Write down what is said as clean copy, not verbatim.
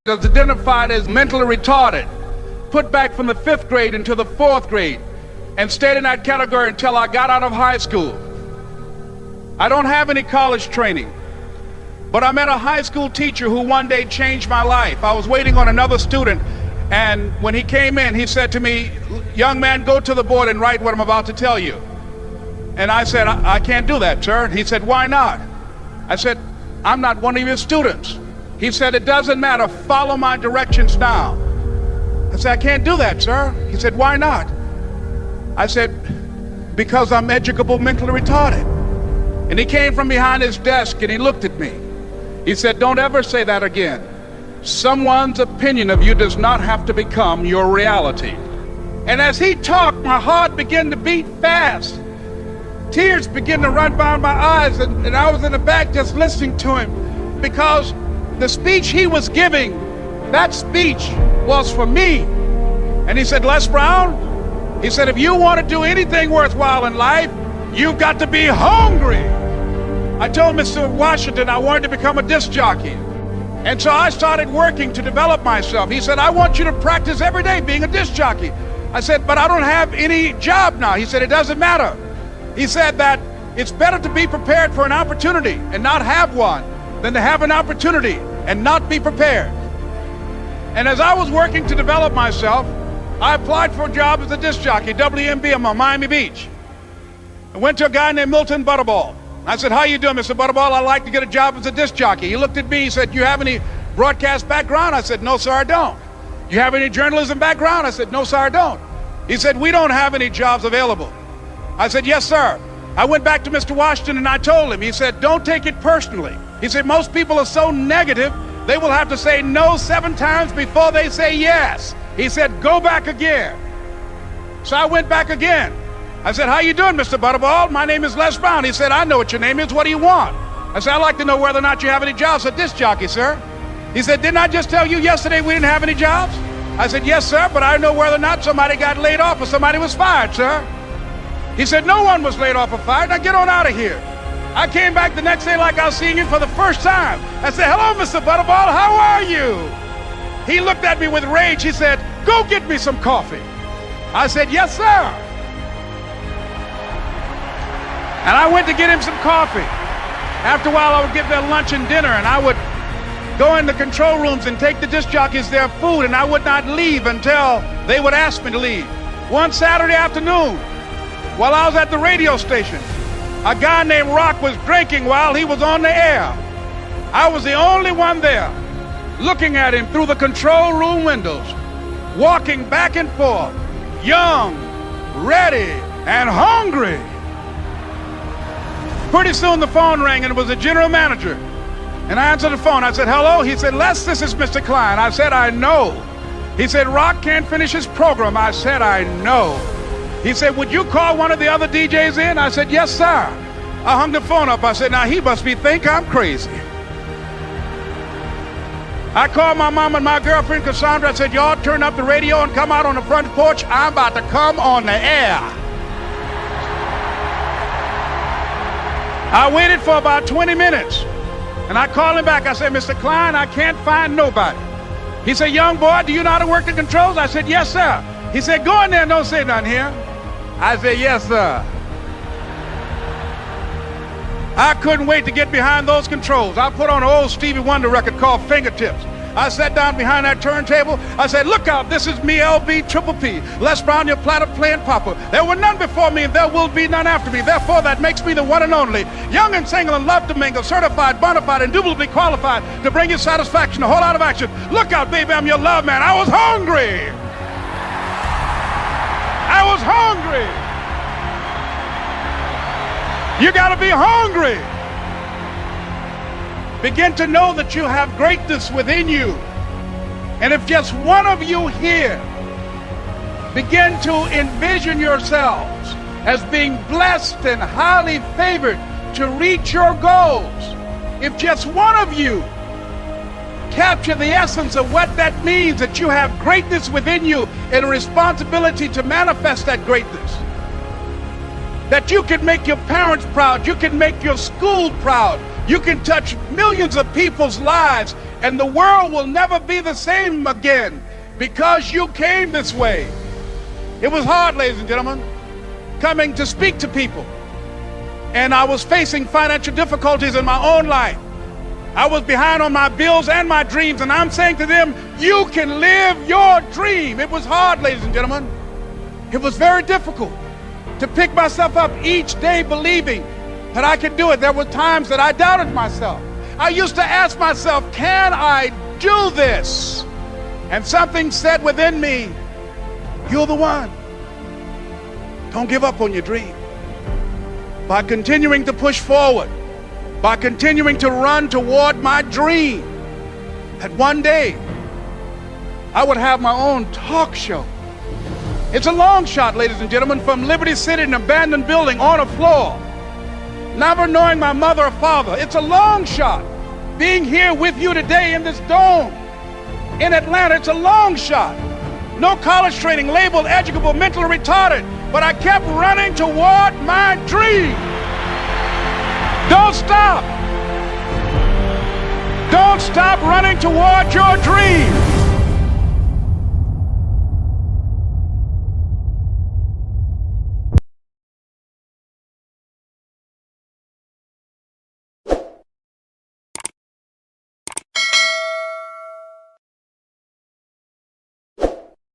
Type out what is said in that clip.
is identified as mentally retarded, put back from the 5th grade into the 4th grade, and stayed in that category until I got out of high school. I don't have any college training, but I met a high school teacher who one day changed my life. I was waiting on another student, and when he came in, he said to me, "Young man, go to the board and write what I'm about to tell you." And I said, I can't do that, sir." He said, "Why not?" I said, "I'm not one of your students." He said, "It doesn't matter, follow my directions now." I said, "I can't do that, sir." He said, "Why not?" I said, "Because I'm educable mentally retarded." And he came from behind his desk and he looked at me. He said, "Don't ever say that again. Someone's opinion of you does not have to become your reality." And as he talked, my heart began to beat fast. Tears began to run down my eyes, and I was in the back just listening to him, because the speech he was giving, that speech was for me. And he said, "Les Brown," he said, "if you want to do anything worthwhile in life, you've got to be hungry." I told Mr. Washington I wanted to become a disc jockey. And so I started working to develop myself. He said, "I want you to practice every day being a disc jockey." I said, "But I don't have any job now." He said, "It doesn't matter." He said that it's better to be prepared for an opportunity and not have one than to have an opportunity and not be prepared. And as I was working to develop myself, I applied for a job as a disc jockey, WMBM on Miami Beach. I went to a guy named Milton Butterball. I said, "How you doing, Mr. Butterball? I'd like to get a job as a disc jockey." He looked at me, he said, "You have any broadcast background?" I said, "No, sir, I don't." "You have any journalism background?" I said, "No, sir, I don't." He said, "We don't have any jobs available." I said, "Yes, sir." I went back to Mr. Washington and I told him. He said, "Don't take it personally." He said, "Most people are so negative, they will have to say no 7 times before they say yes." He said, "Go back again." So I went back again. I said, "How you doing, Mr. Butterball? My name is Les Brown." He said, "I know what your name is. What do you want?" I said, "I'd like to know whether or not you have any jobs as a disc jockey, sir." He said, "Didn't I just tell you yesterday we didn't have any jobs?" I said, "Yes, sir, but I know whether or not somebody got laid off or somebody was fired, sir." He said, "No one was laid off or fired. Now get on out of here." I came back the next day like I was seeing him for the first time. I said, "Hello, Mr. Butterball, how are you?" He looked at me with rage. He said, "Go get me some coffee." I said, "Yes, sir." And I went to get him some coffee. After a while, I would get their lunch and dinner, and I would go in the control rooms and take the disc jockeys their food, and I would not leave until they would ask me to leave. One Saturday afternoon, while I was at the radio station, a guy named Rock was drinking while he was on the air. I was the only one there, looking at him through the control room windows, walking back and forth, young, ready, and hungry. Pretty soon the phone rang, and it was the general manager. And I answered the phone. I said, "Hello?" He said, "Les, this is Mr. Klein." I said, "I know." He said, "Rock can't finish his program." I said, "I know." He said, "Would you call one of the other DJs in?" I said, "Yes, sir." I hung the phone up. I said, "Now he must think I'm crazy." I called my mom and my girlfriend, Cassandra. I said, "Y'all turn up the radio and come out on the front porch. I'm about to come on the air." I waited for about 20 minutes, and I called him back. I said, "Mr. Klein, I can't find nobody." He said, "Young boy, do you know how to work the controls?" I said, "Yes, sir." He said, "Go in there and don't say nothing here." I said, "Yes, sir." I couldn't wait to get behind those controls. I put on an old Stevie Wonder record called Fingertips. I sat down behind that turntable. I said, "Look out, this is me, LB Triple P, Les Brown, your platter playing papa. There were none before me and there will be none after me. Therefore, that makes me the one and only. Young and single and love to mingle, certified, bona fide, indubitably qualified to bring you satisfaction, a whole lot of action. Look out, baby, I'm your love man." I was hungry. I was hungry. You gotta be hungry. Begin to know that you have greatness within you. And if just one of you here begin to envision yourselves as being blessed and highly favored to reach your goals, if just one of you capture the essence of what that means, that you have greatness within you and a responsibility to manifest that greatness, that you can make your parents proud, you can make your school proud, you can touch millions of people's lives And the world will never be the same again because you came this way. It was hard, ladies and gentlemen, coming to speak to people. And I was facing financial difficulties in my own life. I was behind on my bills and my dreams, and I'm saying to them, you can live your dream. It was hard, ladies and gentlemen. It was very difficult to pick myself up each day believing that I could do it. There were times that I doubted myself. I used to ask myself, can I do this? And something said within me, you're the one. Don't give up on your dream. By continuing to push forward, by continuing to run toward my dream, that one day I would have my own talk show. It's a long shot, ladies and gentlemen, from Liberty City, an abandoned building on a floor, never knowing my mother or father. It's a long shot. Being here with you today in this dome in Atlanta, it's a long shot. No college training, labeled educable, mentally retarded, but I kept running toward my dream. Don't stop. Don't stop running toward your dream.